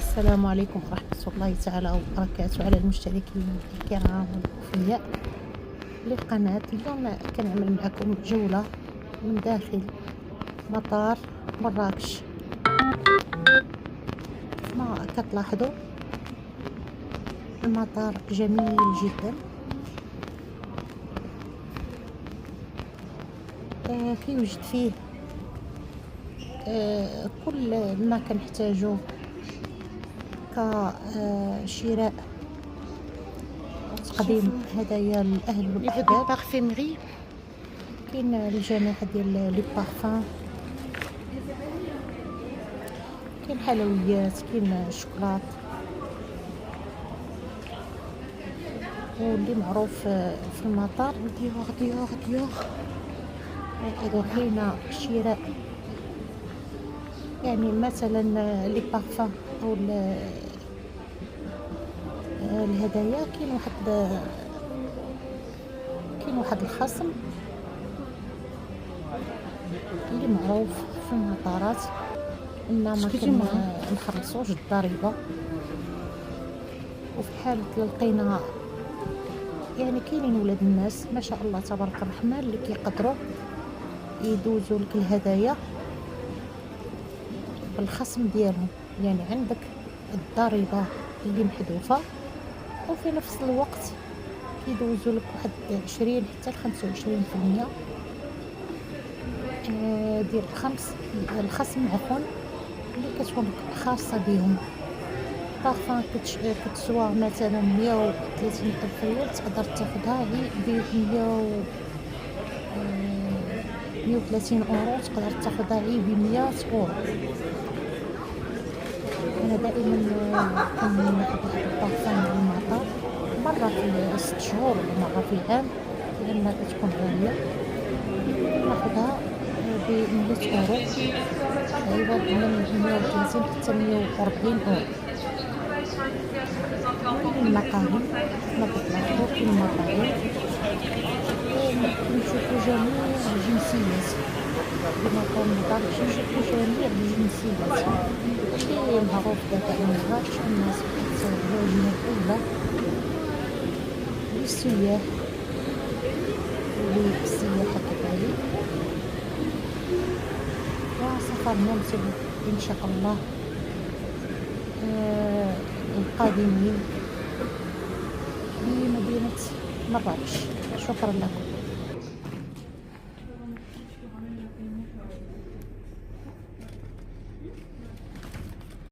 السلام عليكم ورحمة الله تعالى وبركاته على المشتركين الكرام والوفياء للقناة. اليوم كنعمل معكم جولة من داخل مطار مراكش. كما كتلاحظوا المطار جميل جدا، كيوجد فيه كل ما كنحتاجو كشراء وتقديم هدايا للأهل والأحباب. بارفيمري كاين الجميع ديال لي بارفان، كاين حلويات، كاين الشوكولات، واللي معروف في المطار ديور. إذا كاين شراء يعني مثلا لي بارفان او الهدايا، كاين واحد الخصم اللي معروف في المطارات ان ما كنخلصوش الضريبه. وفي حاله لقينا يعني كاينين ولاد الناس ما شاء الله تبارك الرحمن اللي كيقدروا يدوزوا لك الهدايا بالخصم ديالهم، يعني عندك الضريبه اللي محذوفه وفي نفس الوقت كيدوزوا لك واحد 20 حتى ل 25% ديال الخصم اللي كتكون خاصه بهم. بارفان كتسوى مثلا 130 ألف ريال، تقدر تاخدها ب 130 اورو، تقدر تاخدها ب 100 اورو. انا دائما كناخد هاد البارفان من المطار مره في 6 شهور ولا مره في العام، لانها كتكون غاليه. ناخدها ب 100 اورو، ايوا من 130 حتى 140 اورو. كاين المقاهي كما كتلاحظوا، كاين المطاعم، كنشوفوا جميع الجنسيات. المطار مراكش نشوفوا جميع الجنسيات اللي معروف دابا على مراكش. الناس الوجهة الأولى للسياح وللسياحة كذلك، وسفر ممتع إن شاء الله القادمين لمدينة مراكش. شكرا لكم.